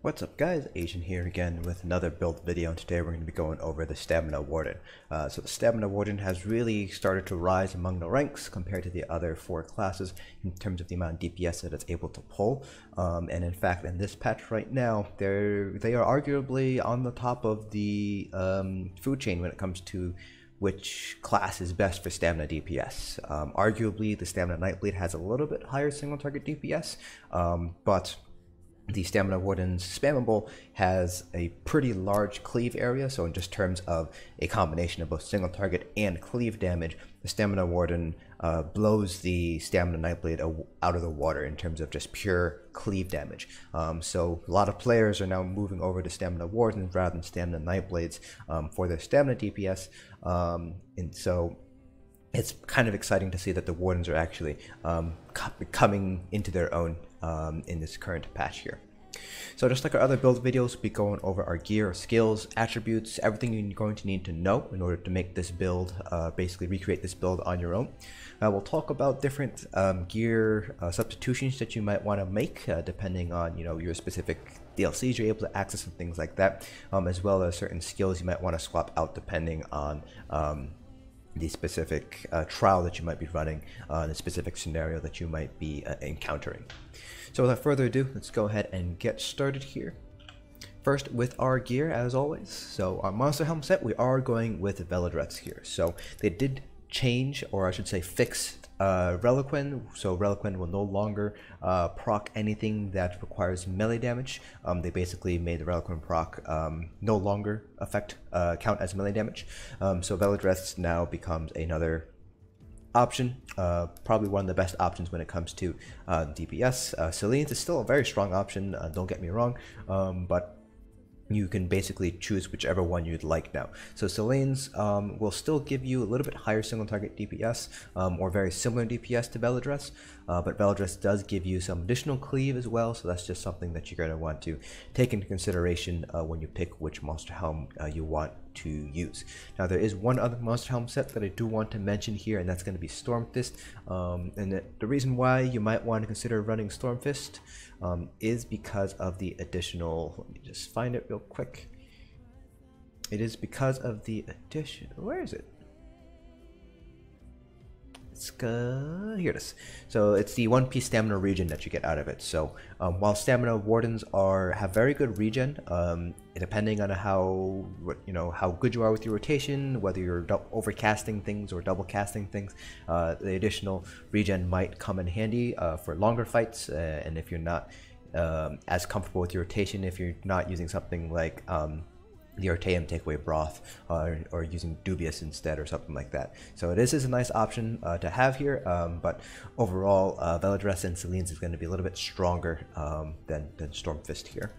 What's up guys, Asian here again with another build video, and today we're going to be going over the Stamina Warden. So the Stamina Warden has really started to rise among the ranks compared to the other four classes in terms of the amount of DPS that it's able to pull. And in fact, in this patch right now, they are arguably on the top of the food chain when it comes to which class is best for Stamina DPS. Arguably, the Stamina Nightblade has a little bit higher single target DPS, but the Stamina Warden's Spammable has a pretty large cleave area, so in just terms of a combination of both single target and cleave damage, the Stamina Warden blows the Stamina Nightblade out of the water in terms of just pure cleave damage. So a lot of players are now moving over to Stamina Wardens rather than Stamina Nightblades for their Stamina DPS, and so it's kind of exciting to see that the Wardens are actually coming into their own in this current patch here. So just like our other build videos, we'll be going over our gear, skills, attributes, everything you're going to need to know in order to make this build, basically recreate this build on your own. We'll talk about different gear substitutions that you might want to make depending on your specific DLCs you're able to access and things like that, as well as certain skills you might want to swap out depending on the specific trial that you might be running, the specific scenario that you might be encountering. So without further ado, let's go ahead and get started here. First with our gear, as always. So our monster helm set, we are going with Velidreth here. So they did change, or I should say fix, Relequen. So Relequen will no longer proc anything that requires melee damage. They basically made the Relequen proc no longer count as melee damage. So Velidreth now becomes another option, probably one of the best options when it comes to DPS. Selene is still a very strong option, don't get me wrong, but you can basically choose whichever one you'd like now. So Selene's will still give you a little bit higher single target DPS, or very similar DPS to Velidreth, but Velidreth does give you some additional cleave as well, so that's just something that you're going to want to take into consideration when you pick which monster helm you want to use. Now there is one other monster helm set that I do want to mention here, and that's going to be Stormfist. And the reason why you might want to consider running Stormfist is because of the additional, let me just find it real quick. It is because of the addition, where is it? Here it is. So it's the 1-piece stamina regen that you get out of it. So while Stamina Wardens have very good regen, depending on how good you are with your rotation, whether you're overcasting things or double casting things, the additional regen might come in handy for longer fights, and if you're not as comfortable with your rotation, if you're not using something like the Artaeum takeaway Broth, or using Dubious instead or something like that. So this is a nice option to have here, but overall Velidreth and Selene's is going to be a little bit stronger than Stormfist here.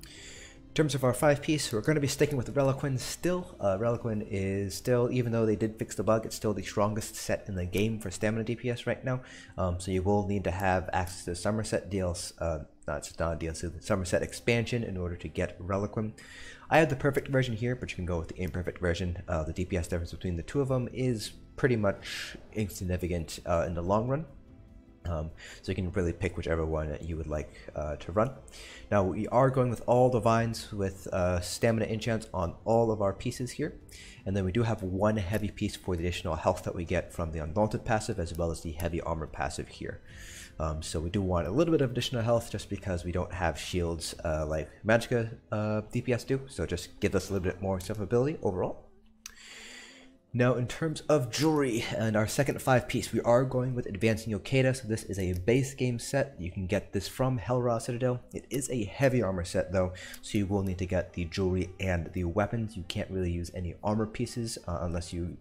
In terms of our 5-piece, we're going to be sticking with Relequen still. Relequen is still, even though they did fix the bug, it's still the strongest set in the game for Stamina DPS right now. So you will need to have access to the Somerset DLC, not DLC, the Somerset expansion in order to get Relequen. I have the perfect version here, but you can go with the imperfect version. The DPS difference between the two of them is pretty much insignificant in the long run. So you can really pick whichever one that you would like to run. Now we are going with all the vines with stamina enchants on all of our pieces here, and then we do have one heavy piece for the additional health that we get from the Undaunted passive, as well as the heavy armor passive here. So we do want a little bit of additional health just because we don't have shields like Magicka DPS do, so just gives us a little bit more survivability overall. Now in terms of jewelry and our second 5-piece, we are going with Advancing Yokeda. So this is a base game set. You can get this from Hellra Citadel. It is a heavy armor set though, so you will need to get the jewelry and the weapons. You can't really use any armor pieces unless you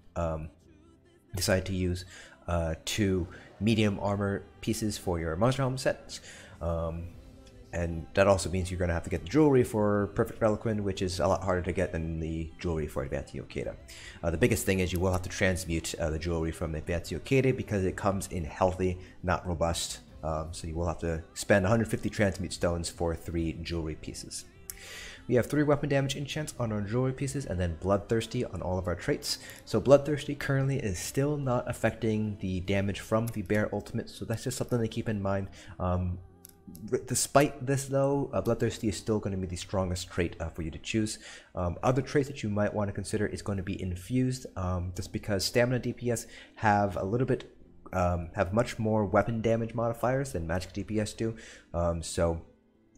decide to use 2 medium armor pieces for your monster helm sets. And that also means you're going to have to get the jewelry for Perfect Relequen, which is a lot harder to get than the jewelry for Advancing Yokeda. The biggest thing is you will have to transmute the jewelry from Advancing Yokeda because it comes in healthy, not robust. So you will have to spend 150 transmute stones for 3 jewelry pieces. We have 3 weapon damage enchants on our jewelry pieces, and then Bloodthirsty on all of our traits. So Bloodthirsty currently is still not affecting the damage from the Bear ultimate, so that's just something to keep in mind. Despite this though, Bloodthirsty is still going to be the strongest trait for you to choose. Other traits that you might want to consider is going to be infused, just because stamina DPS have a little bit have much more weapon damage modifiers than magic DPS do. So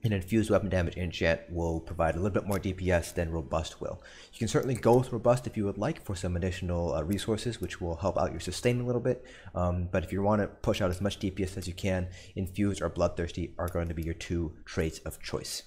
an infused weapon damage enchant will provide a little bit more DPS than robust will. You can certainly go with robust if you would like for some additional resources, which will help out your sustain a little bit. But if you want to push out as much DPS as you can, infused or bloodthirsty are going to be your two traits of choice.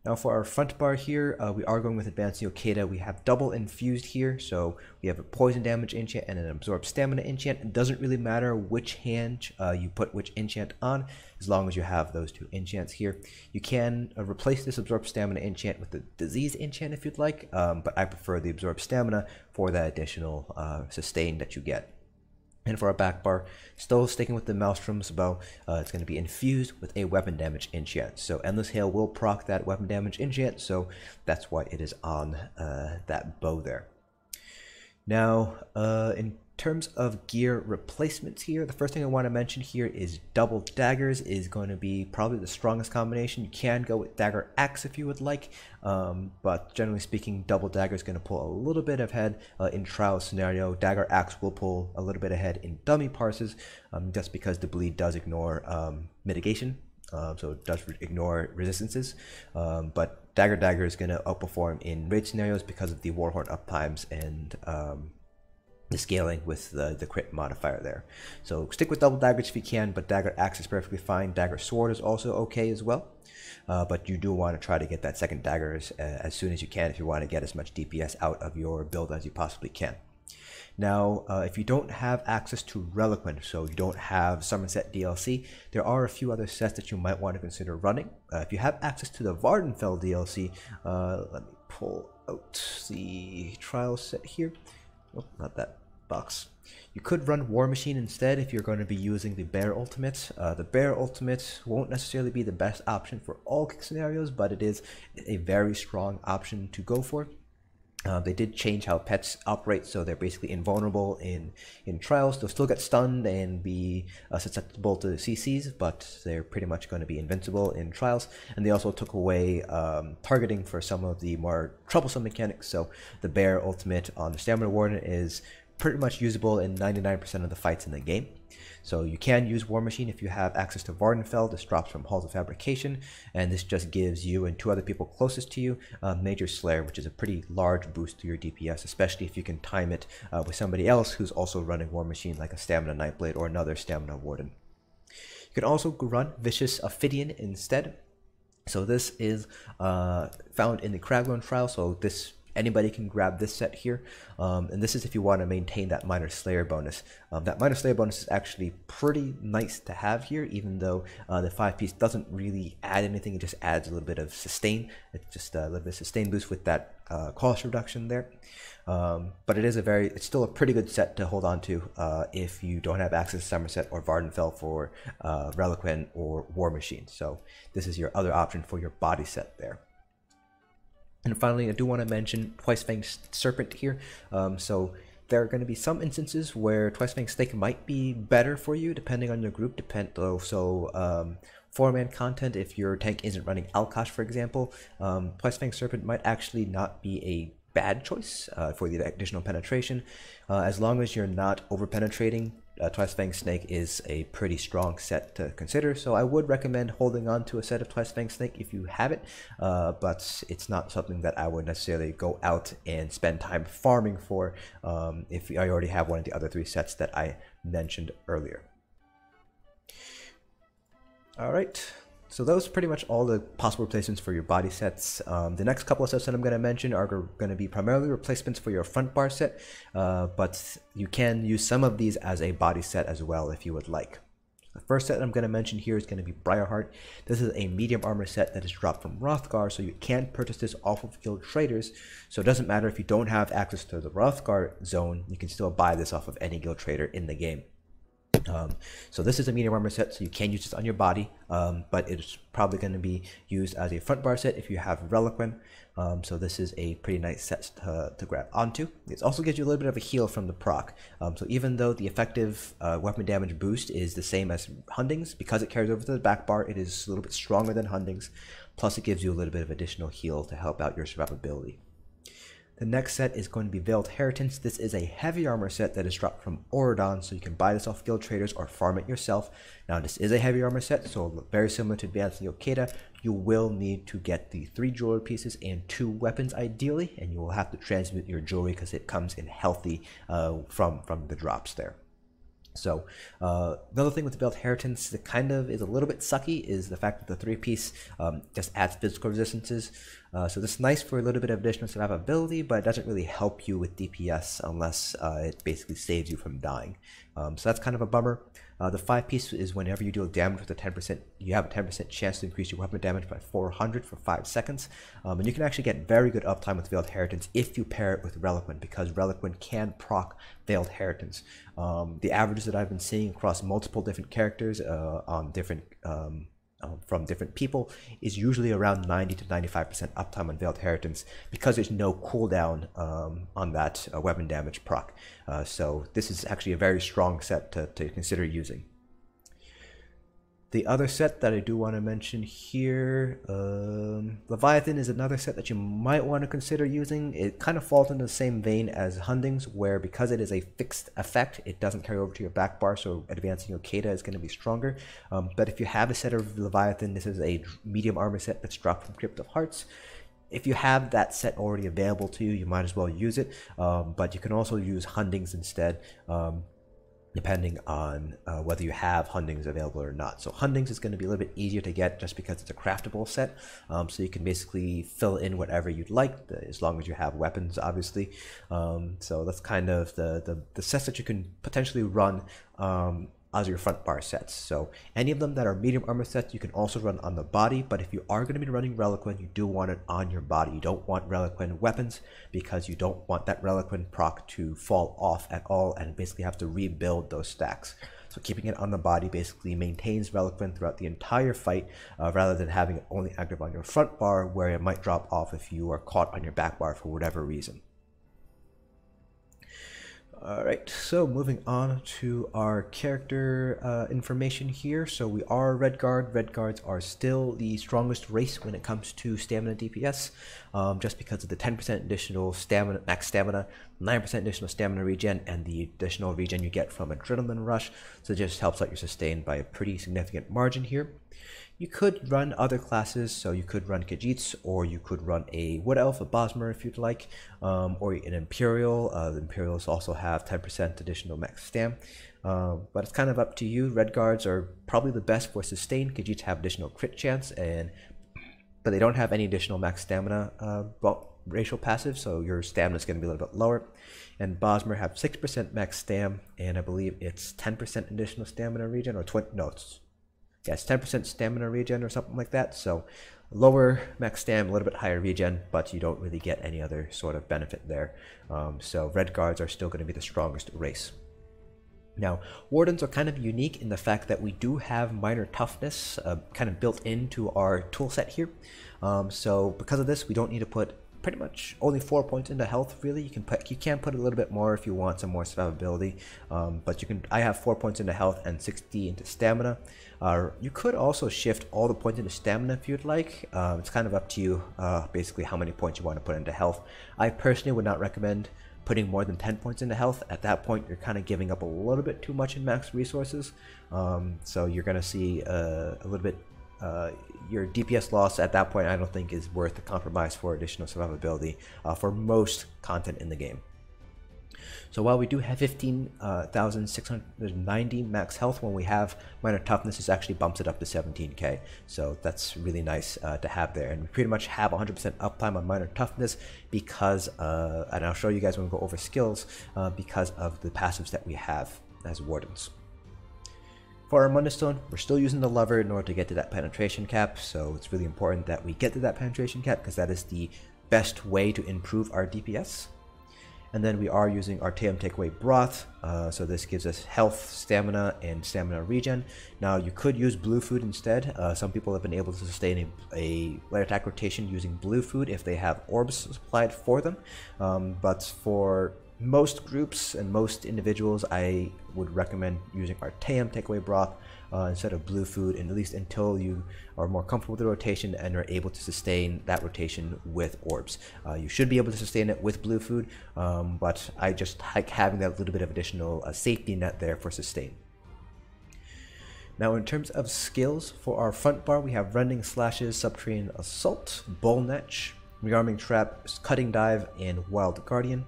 Now for our front bar here, we are going with Advanced Yokeda. We have double infused here, so we have a poison damage enchant and an absorb stamina enchant. It doesn't really matter which hand you put which enchant on, as long as you have those two enchants here. You can replace this absorb stamina enchant with the disease enchant if you'd like, but I prefer the absorb stamina for that additional sustain that you get. And for our back bar, still sticking with the Maelstrom Bow, it's going to be infused with a weapon damage enchant. So Endless Hail will proc that weapon damage enchant, so that's why it is on that bow there. Now, in terms of gear replacements here, the first thing I want to mention here is double daggers is going to be probably the strongest combination. You can go with dagger axe if you would like, but generally speaking, double dagger is going to pull a little bit ahead in trial scenario. Dagger axe will pull a little bit ahead in dummy parses, just because the bleed does ignore mitigation. So it does ignore resistances, but dagger is going to outperform in raid scenarios because of the warhorn uptimes and the scaling with the crit modifier there. So stick with double daggers if you can, but dagger axe is perfectly fine. Dagger sword is also okay as well, but you do want to try to get that second dagger as soon as you can if you want to get as much DPS out of your build as you possibly can. Now, if you don't have access to Relequen, so you don't have Somerset DLC, there are a few other sets that you might want to consider running. If you have access to the Vardenfell DLC, let me pull out the trial set here. Oh, not that box. You could run War Machine instead if you're going to be using the Bear Ultimate. The Bear Ultimate won't necessarily be the best option for all scenarios, but it is a very strong option to go for. They did change how pets operate, so they're basically invulnerable in trials. They'll still get stunned and be susceptible to CCs, but they're pretty much going to be invincible in trials. And they also took away targeting for some of the more troublesome mechanics, so the Bear Ultimate on the Stamina Warden is pretty much usable in 99% of the fights in the game. So you can use War Machine if you have access to Vardenfell. This drops from Halls of Fabrication, and this just gives you and two other people closest to you Major Slayer, which is a pretty large boost to your DPS, especially if you can time it with somebody else who's also running War Machine, like a Stamina Nightblade or another Stamina Warden. You can also run Vicious Ophidian instead. So this is found in the Kra'gh trial, so anybody can grab this set here, and this is if you want to maintain that Minor Slayer bonus. That Minor Slayer bonus is actually pretty nice to have here, even though the 5-piece doesn't really add anything. It just adds a little bit of sustain. It's just a little bit of sustain boost with that cost reduction there. But it's still a pretty good set to hold on to if you don't have access to Somerset or Vardenfell for Relequen or War Machine. So this is your other option for your body set there. And finally, I do want to mention Twice-Fanged Serpent here. So there are going to be some instances where Twice-Fanged Snake might be better for you, depending on your group. So 4-man content, if your tank isn't running Alkash, for example, Twice-Fanged Serpent might actually not be a bad choice for the additional penetration. As long as you're not over-penetrating, Twice-Fanged Snake is a pretty strong set to consider, so I would recommend holding on to a set of Twice-Fanged Snake if you have it, but it's not something that I would necessarily go out and spend time farming for if I already have one of the other 3 sets that I mentioned earlier. Alright, so those are pretty much all the possible replacements for your body sets. The next couple of sets that I'm going to mention are going to be primarily replacements for your front bar set, but you can use some of these as a body set as well if you would like. The first set I'm going to mention here is going to be Briarheart. This is a medium armor set that is dropped from Hrothgar, so you can purchase this off of guild traders. So it doesn't matter if you don't have access to the Hrothgar zone, you can still buy this off of any guild trader in the game. So this is a medium armor set, so you can use this on your body, but it's probably going to be used as a front bar set if you have Relequen. So this is a pretty nice set to grab onto. It also gives you a little bit of a heal from the proc. So even though the effective weapon damage boost is the same as Hunding's, because it carries over to the back bar, it is a little bit stronger than Hunding's. Plus it gives you a little bit of additional heal to help out your survivability. The next set is going to be Veiled Heritance. This is a heavy armor set that is dropped from Auradon, so you can buy this off guild traders or farm it yourself. Now this is a heavy armor set, so very similar to Advanced Yokeda, you will need to get the 3 jewelry pieces and 2 weapons ideally, and you will have to transmute your jewelry because it comes in healthy from the drops there. So another thing with the Veiled Heritance that kind of is a little bit sucky is the fact that the 3-piece just adds physical resistances. So this is nice for a little bit of additional survivability, but it doesn't really help you with DPS unless it basically saves you from dying. So that's kind of a bummer. The 5-piece is whenever you deal damage with a 10%, you have a 10% chance to increase your weapon damage by 400 for 5 seconds. And you can actually get very good uptime with Veiled Heritance if you pair it with Relequen, because Relequen can proc Veiled Heritance. The averages that I've been seeing across multiple different characters on different from different people is usually around 90 to 95% uptime on Veiled Heritance, because there's no cooldown on that weapon damage proc. So this is actually a very strong set to consider using. The other set that I do want to mention here, Leviathan is another set that you might want to consider using. It kind of falls into the same vein as Hunding's, where because it is a fixed effect, it doesn't carry over to your back bar, so advancing Yokeda is going to be stronger. But if you have a set of Leviathan, this is a medium armor set that's dropped from Crypt of Hearts. If you have that set already available to you, you might as well use it, but you can also use Hunding's instead. Depending on whether you have Hundings available or not. So Hundings is going to be a little bit easier to get just because it's a craftable set, so you can basically fill in whatever you'd like, as long as you have weapons, obviously. So that's kind of the sets that you can potentially run as your front bar sets. So any of them that are medium armor sets you can also run on the body, but if you are going to be running Relequen, you do want it on your body. You don't want Relequen weapons, because you don't want that Relequen proc to fall off at all and basically have to rebuild those stacks. So keeping it on the body basically maintains Relequen throughout the entire fight, rather than having it only active on your front bar, where it might drop off if you are caught on your back bar for whatever reason. Alright, so moving on to our character information here. So we are Redguard. Redguards are still the strongest race when it comes to stamina DPS, just because of the 10% additional stamina, max stamina, 9% additional stamina regen, and the additional regen you get from Adrenaline Rush. So it just helps out your sustain by a pretty significant margin here. You could run other classes, so you could run Khajiits, or you could run a Wood Elf, a Bosmer if you'd like, or an Imperial. The Imperials also have 10% additional max stam, but it's kind of up to you. Redguards are probably the best for sustain. Khajiits have additional crit chance, but they don't have any additional max stamina racial passive, so your stamina is going to be a little bit lower. And Bosmer have 6% max stam, and I believe it's 10% additional stamina regen, or 20, no, it's 10% stamina regen or something like that. So lower max stam, a little bit higher regen, but you don't really get any other sort of benefit there. So Redguards are still going to be the strongest race. Now, Wardens are kind of unique in the fact that we do have minor toughness kind of built into our tool set here. So because of this, we don't need to put pretty much only 4 points into health. Really, you can put a little bit more if you want some more survivability, but I have 4 points into health and 60 into stamina. You could also shift all the points into stamina if you'd like. It's kind of up to you, basically how many points you want to put into health. I personally would not recommend putting more than 10 points into health. At that point, you're kind of giving up a little bit too much in max resources, so you're going to see a little bit your DPS loss at that point. I don't think is worth the compromise for additional survivability for most content in the game. So while we do have 15,690 max health, when we have minor toughness, this actually bumps it up to 17k. So that's really nice to have there. And we pretty much have 100% uptime on minor toughness because, and I'll show you guys when we go over skills, because of the passives that we have as Wardens. For our Mundus Stone, we're still using the lever in order to get to that penetration cap, so it's really important that we get to that penetration cap because that is the best way to improve our DPS. And then we are using Artaeum Takeaway Broth, so this gives us health, stamina, and stamina regen. Now you could use blue food instead. Some people have been able to sustain a light attack rotation using blue food if they have orbs supplied for them, but for most groups and most individuals, I would recommend using Artaeum Takeaway Broth instead of blue food, and at least until you are more comfortable with the rotation and are able to sustain that rotation with orbs. You should be able to sustain it with blue food, but I just like having that little bit of additional safety net there for sustain. Now in terms of skills, for our front bar we have Rending Slashes, Subterranean Assault, Bull Netch, Rearming Trap, Cutting Dive, and Wild Guardian.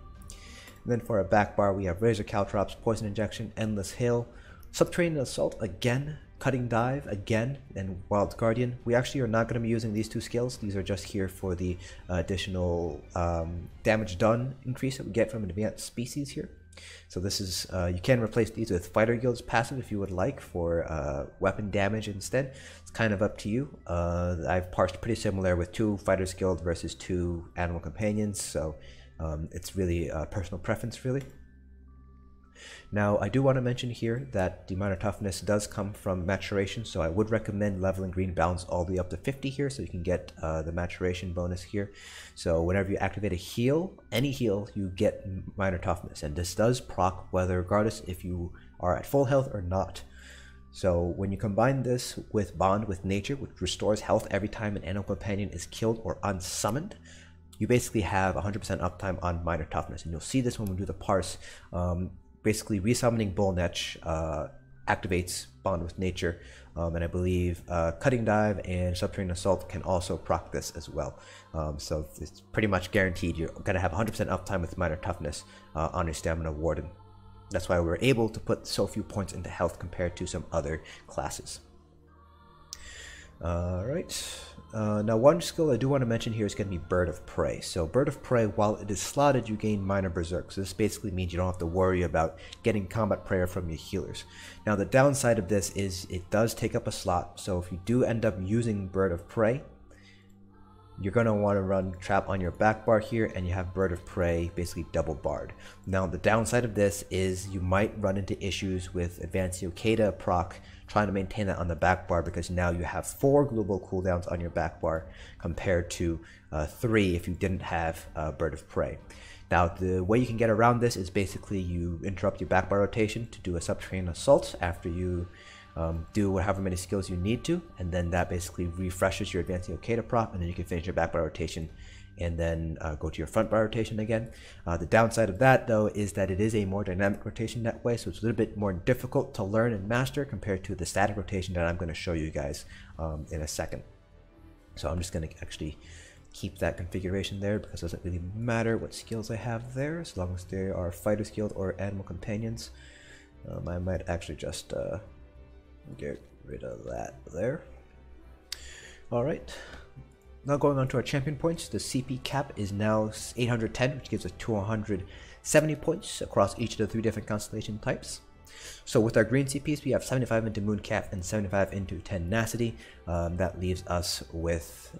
And then for our back bar we have Razor Caltrops, Poison Injection, Endless Hail, Subterranean Assault again, Cutting Dive again, and Wild Guardian. We actually are not going to be using these two skills. These are just here for the additional damage done increase that we get from advanced species here. So this is, you can replace these with Fighter Guild's passive if you would like for weapon damage instead. It's kind of up to you. I've parsed pretty similar with 2 Fighters Guild versus 2 Animal Companions, so it's really personal preference really. Now I do want to mention here that the minor toughness does come from maturation, so I would recommend leveling green balance all the way up to 50 here so you can get the maturation bonus here. So whenever you activate a heal, any heal, you get minor toughness, and this does proc whether regardless if you are at full health or not. So when you combine this with Bond with Nature, which restores health every time an animal companion is killed or unsummoned, you basically have 100% uptime on minor toughness, and you'll see this when we do the parse. Basically, resummoning Bull Netch activates Bond with Nature, and I believe Cutting Dive and Subterranean Assault can also proc this as well. So it's pretty much guaranteed you're going to have 100% uptime with minor toughness on your Stamina Warden. That's why we're able to put so few points into health compared to some other classes. Alright, now one skill I do want to mention here is going to be Bird of Prey. So Bird of Prey, while it is slotted, you gain minor berserk. So this basically means you don't have to worry about getting combat prayer from your healers. Now the downside of this is it does take up a slot, so if you do end up using Bird of Prey, you're going to want to run Trap on your back bar here, and you have Bird of Prey basically double barred. Now the downside of this is you might run into issues with Advanced Yokeda proc trying to maintain that on the back bar, because now you have 4 global cooldowns on your back bar compared to 3 if you didn't have Bird of Prey. Now the way you can get around this is basically you interrupt your back bar rotation to do a Subterranean Assault after you do however many skills you need to, and then that basically refreshes your Advanced Yokeda prop, and then you can finish your back bar rotation and then go to your front bar rotation again. The downside of that though is that it is a more dynamic rotation that way, so it's a little bit more difficult to learn and master compared to the static rotation that I'm going to show you guys in a second. So I'm just going to actually keep that configuration there because it doesn't really matter what skills I have there as long as they are Fighter's Guild or Animal Companions. I might actually just get rid of that there. Alright, now going on to our champion points, the CP cap is now 810, which gives us 270 points across each of the 3 different constellation types. So with our green CPs, we have 75 into Mooncap and 75 into Tenacity. That leaves us with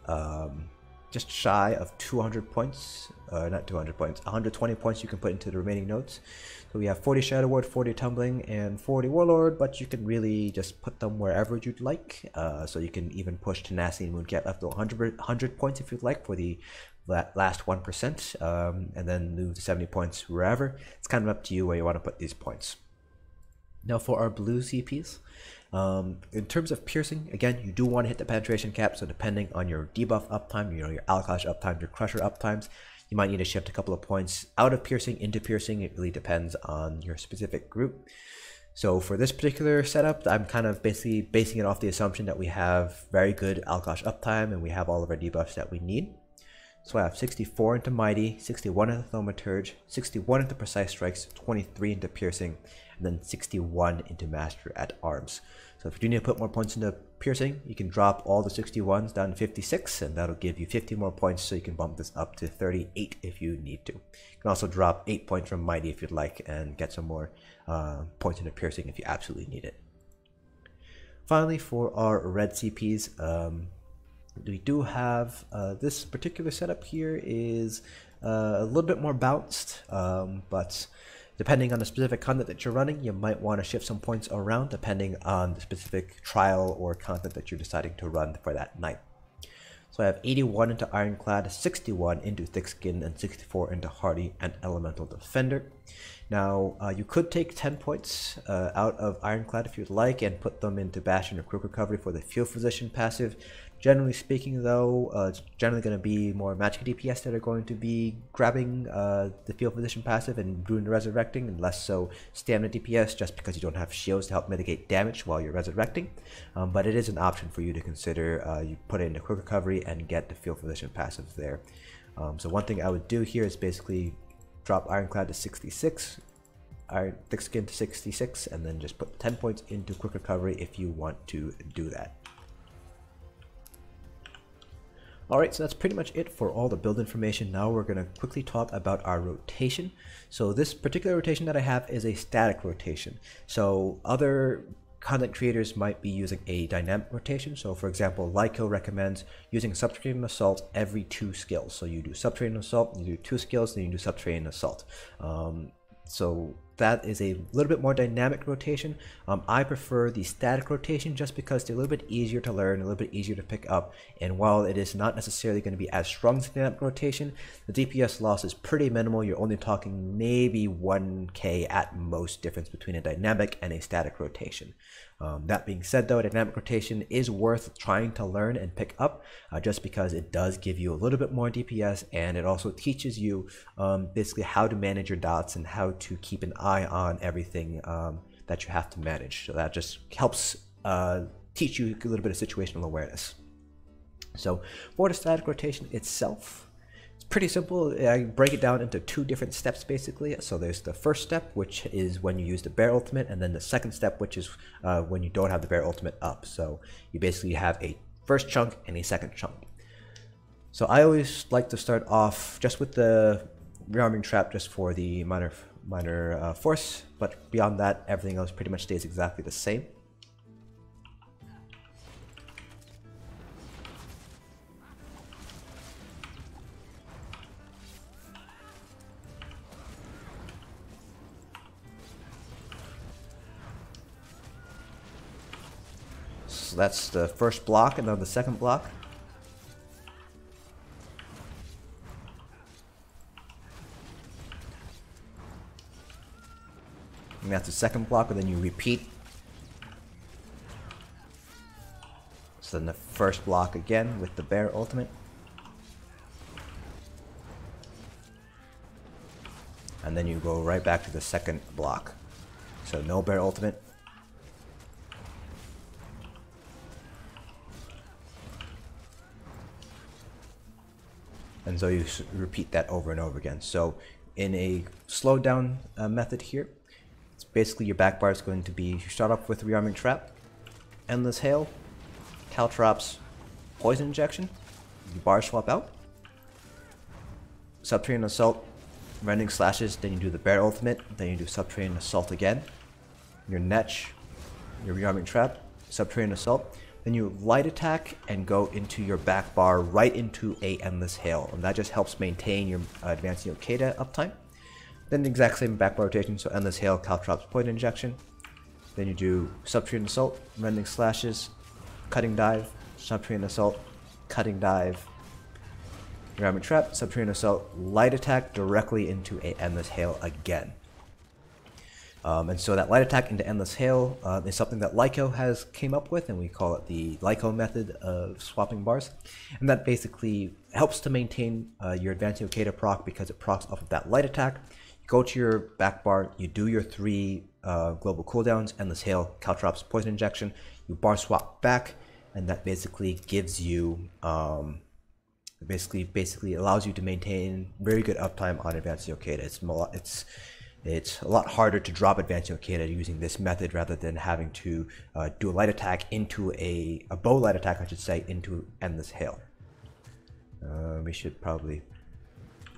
just shy of 200 points, not 200 points, 120 points you can put into the remaining nodes. So we have 40 Shadow Ward, 40 Tumbling, and 40 Warlord, but you can really just put them wherever you'd like. So you can even push Tenacity and Mooncap up to 100 points if you'd like for the last 1%, and then move to 70 points wherever. It's kind of up to you where you want to put these points. Now for our blue CPs, in terms of piercing, again, you do want to hit the penetration cap, so depending on your debuff uptime, your Alkash uptime, your Crusher uptimes, you might need to shift a couple of points out of piercing into piercing. It really depends on your specific group. So for this particular setup, I'm kind of basically basing it off the assumption that we have very good Alkash uptime and we have all of our debuffs that we need. So I have 64 into Mighty, 61 into Thaumaturge, 61 into Precise Strikes, 23 into Piercing, and then 61 into Master at Arms. So if you do need to put more points into Piercing, you can drop all the 61s down to 56, and that'll give you 50 more points, so you can bump this up to 38 if you need to. You can also drop 8 points from Mighty if you'd like, and get some more points into Piercing if you absolutely need it. Finally, for our red CPs, we do have this particular setup here is a little bit more balanced, but depending on the specific content that you're running, you might want to shift some points around depending on the specific trial or content that you're deciding to run for that night. So I have 81 into Ironclad, 61 into Thick Skin, and 64 into Hardy and Elemental Defender. Now, you could take 10 points out of Ironclad if you'd like and put them into Bastion or Quick Recovery for the Field Physician passive. Generally speaking, though, it's generally going to be more magic DPS that are going to be grabbing the Field Physician passive and doing the resurrecting, and less so stamina DPS, just because you don't have shields to help mitigate damage while you're resurrecting. But it is an option for you to consider. You put it into Quick Recovery and get the Field Physician passive there. So one thing I would do here is basically drop Ironclad to 66, Thick Skin to 66, and then just put 10 points into Quick Recovery if you want to do that. Alright, so that's pretty much it for all the build information. Now we're going to quickly talk about our rotation. So this particular rotation that I have is a static rotation. So other content creators might be using a dynamic rotation. So for example, Lyco recommends using Subterranean Assault every 2 skills. So you do Subterranean Assault, you do 2 skills, then you do Subterranean Assault. So that is a little bit more dynamic rotation. I prefer the static rotation just because they're a little bit easier to learn, a little bit easier to pick up, and while it is not necessarily going to be as strong as the dynamic rotation, the DPS loss is pretty minimal. You're only talking maybe 1k at most difference between a dynamic and a static rotation. That being said, though, a dynamic rotation is worth trying to learn and pick up just because it does give you a little bit more DPS, and it also teaches you basically how to manage your dots and how to keep an eye on everything that you have to manage. So that just helps teach you a little bit of situational awareness. So for the static rotation itself, pretty simple. I break it down into 2 different steps basically. So there's the first step, which is when you use the bear ultimate, and then the second step, which is when you don't have the bear ultimate up. So you basically have a first chunk and a second chunk. So I always like to start off just with the rearming trap just for the minor force, but beyond that everything else pretty much stays exactly the same. So that's the first block, and then the second block. And that's the second block, and then you repeat. So then the first block again with the bear ultimate. And then you go right back to the second block. So no bear ultimate. And so you repeat that over and over again. So in a slowed down method here, it's basically your back bar is going to be, you start off with Rearming Trap, Endless Hail, Caltrops, Poison Injection, you bar swap out, Subterranean Assault, Rending Slashes, then you do the Bear Ultimate, then you do Subterranean Assault again, your Netch, your Rearming Trap, Subterranean Assault, then you light attack and go into your back bar right into a Endless Hail, and that just helps maintain your advanced Yokeda uptime. Then the exact same back bar rotation, so Endless Hail, Caltrops, Poison Injection. Then you do Subterranean Assault, Rending Slashes, Cutting Dive, Subterranean Assault, Cutting Dive, Rearming Trap, Subterranean Assault, light attack directly into a Endless Hail again. And so that light attack into Endless Hail is something that Lyco has came up with, and we call it the Lyco method of swapping bars. And that basically helps to maintain your advanced Yokeda proc because it procs off of that light attack. You go to your back bar, you do your 3 global cooldowns, Endless Hail, Caltrops, Poison Injection, you bar swap back, and that basically gives you, basically allows you to maintain very good uptime on advanced Yokeda. It's a lot harder to drop advanced Yokeda using this method rather than having to do a light attack into a bow light attack, I should say, into Endless Hail. We should probably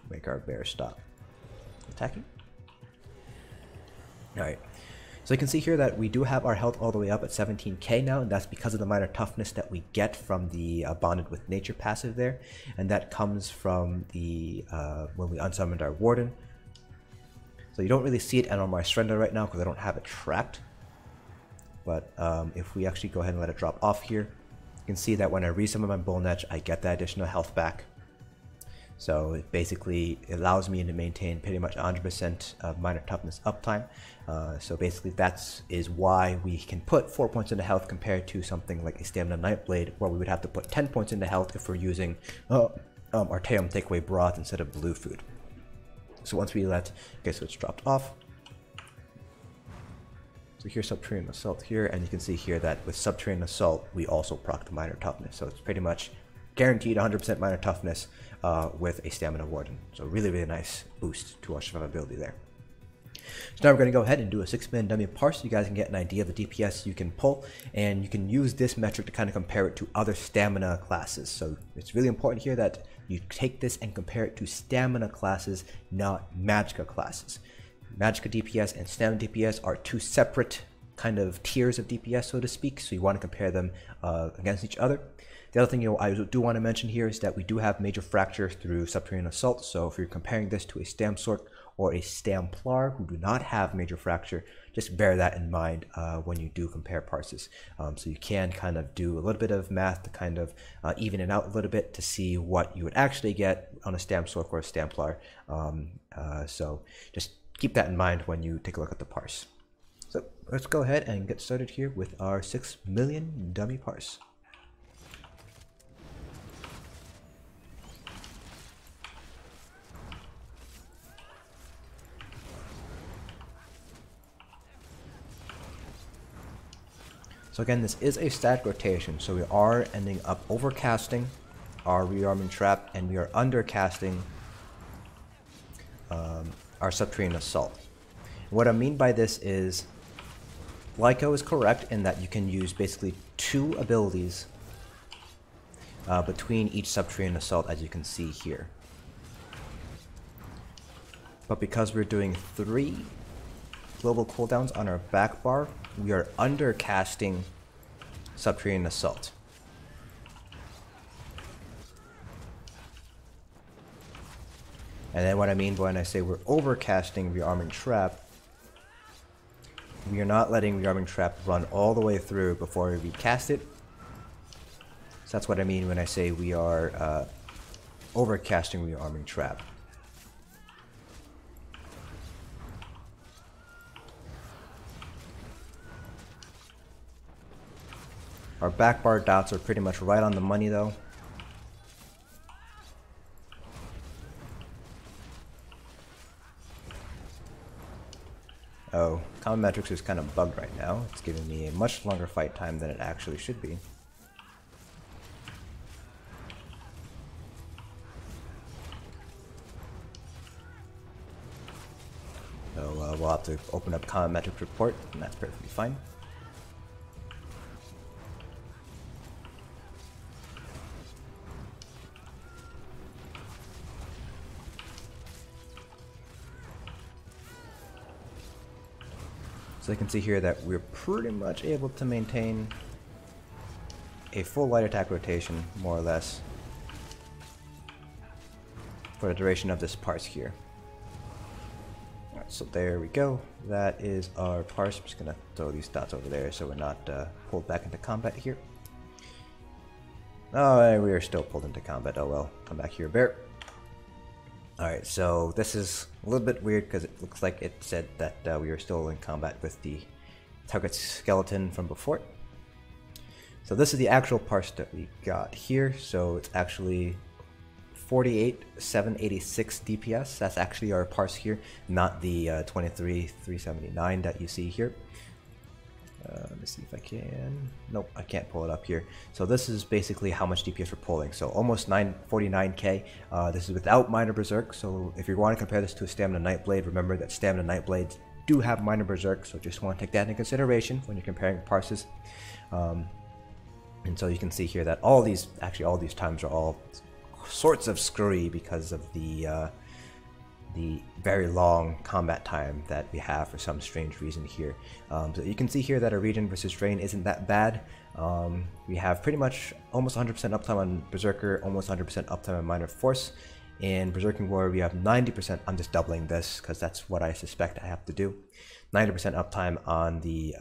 make our bear stop attacking. Alright, So you can see here that we do have our health all the way up at 17k now, and that's because of the minor toughness that we get from the Bonded with Nature passive there, and that comes from the when we unsummoned our Warden. So you don't really see it on my surrender right now because I don't have it tracked. But if we actually go ahead and let it drop off here, you can see that when I resummon my Bull Netch, I get that additional health back. So it basically allows me to maintain pretty much 100% of minor toughness uptime. So basically that is why we can put 4 points into health compared to something like a Stamina Nightblade, where we would have to put 10 points into health if we're using Artaeum take away Broth instead of blue food. So once we let, okay, so it's dropped off. So here's Subterranean Assault here, and you can see here that with Subterranean Assault, we also proc the minor toughness. So it's pretty much guaranteed 100% minor toughness with a Stamina Warden. So really, really nice boost to our survivability there. So now we're going to go ahead and do a 6-minute dummy parse so you guys can get an idea of the DPS you can pull, and you can use this metric to kind of compare it to other stamina classes. So it's really important here that you take this and compare it to stamina classes, not magicka classes. Magicka DPS and stamina DPS are two separate kind of tiers of DPS, so to speak, so you want to compare them against each other. The other thing I do want to mention here is that we do have major fracture through Subterranean Assault, so if you're comparing this to a Stamsorc or a Stamplar who do not have major fracture, just bear that in mind when you do compare parses. So you can kind of do a little bit of math to kind of even it out a little bit to see what you would actually get on a Stamsorc or a Stamplar. So just keep that in mind when you take a look at the parse. So let's go ahead and get started here with our 6 million dummy parse. So again, this is a static rotation, so we are ending up overcasting our Rearming Trap, and we are undercasting our Subterranean Assault. What I mean by this is, Lyco is correct in that you can use basically 2 abilities between each Subterranean Assault, as you can see here. But because we're doing 3 global cooldowns on our back bar, we are undercasting Subterranean Assault. And then what I mean when I say we're overcasting Rearming Trap, we are not letting Rearming Trap run all the way through before we recast it. So that's what I mean when I say we are overcasting Rearming Trap. Our back bar dots are pretty much right on the money though. Oh, Common Metrics is kind of bugged right now. It's giving me a much longer fight time than it actually should be. So we'll have to open up Common Metrics report, and that's perfectly fine. So you can see here that we're pretty much able to maintain a full light attack rotation, more or less, for the duration of this parse here. Alright, so there we go. That is our parse. I'm just going to throw these dots over there so we're not pulled back into combat here. Oh, we are still pulled into combat. Oh well, come back here, bear. Alright, so this is a little bit weird because it looks like it said that we are still in combat with the target skeleton from before. So this is the actual parse that we got here. So it's actually 48,786 DPS. That's actually our parse here, not the 23,379 that you see here. Let me see if I can. Nope, I can't pull it up here. So this is basically how much DPS we're pulling. So almost 49k. This is without Minor Berserk. So if you want to compare this to a Stamina Nightblade, remember that Stamina Nightblades do have Minor Berserk. So just want to take that into consideration when you're comparing parses. And so you can see here that all these times are all sorts of screwy because of the the very long combat time that we have for some strange reason here. So you can see here that our regen versus drain isn't that bad. We have pretty much almost 100% uptime on Berserker, almost 100% uptime on Minor Force. In Berserking Warrior we have 90%, I'm just doubling this because that's what I suspect I have to do. 90% uptime on the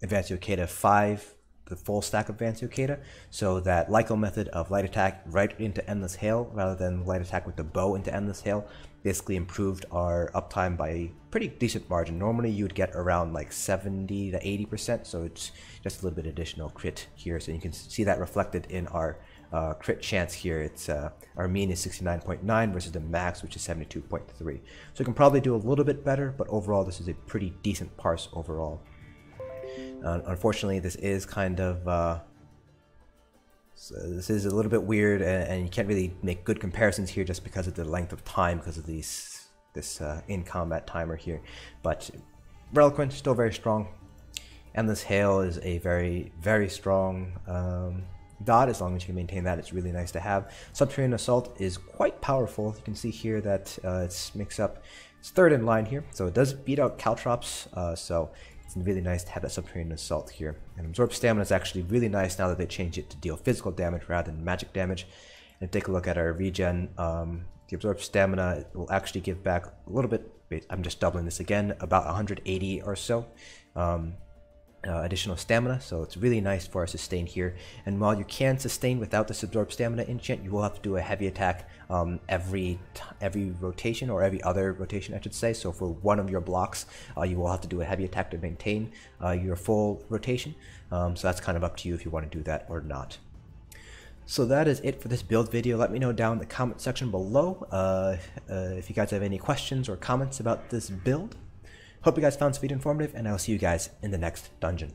Advanced Yokeda 5, the full stack of Advanced Yokeda, so that Lyco method of light attack right into Endless Hail rather than light attack with the bow into Endless Hail basically improved our uptime by a pretty decent margin. Normally you would get around like 70 to 80%, so it's just a little bit additional crit here. So you can see that reflected in our crit chance here. It's our mean is 69.9 versus the max, which is 72.3. So you can probably do a little bit better, but overall this is a pretty decent parse overall. Unfortunately, this is kind of this is a little bit weird, and you can't really make good comparisons here just because of the length of time, because of this in combat timer here. But Relequen still very strong. Endless Hail is a very strong dot. As long as you can maintain that, it's really nice to have. Subterranean Assault is quite powerful. You can see here that it's third in line here, so it does beat out Caltrops. So it's really nice to have that Subterranean Assault here. And Absorb Stamina is actually really nice now that they changed it to deal physical damage rather than magic damage. And take a look at our regen. The Absorb Stamina will actually give back a little bit. Wait, I'm just doubling this again, about 180 or so. Additional stamina, so it's really nice for our sustain here. And while you can sustain without this Absorb Stamina enchant, you will have to do a heavy attack every rotation, or every other rotation I should say. So for one of your blocks you will have to do a heavy attack to maintain your full rotation. So that's kind of up to you if you want to do that or not. So that is it for this build video. Let me know down in the comment section below if you guys have any questions or comments about this build. Hope you guys found this video informative, and I'll see you guys in the next dungeon.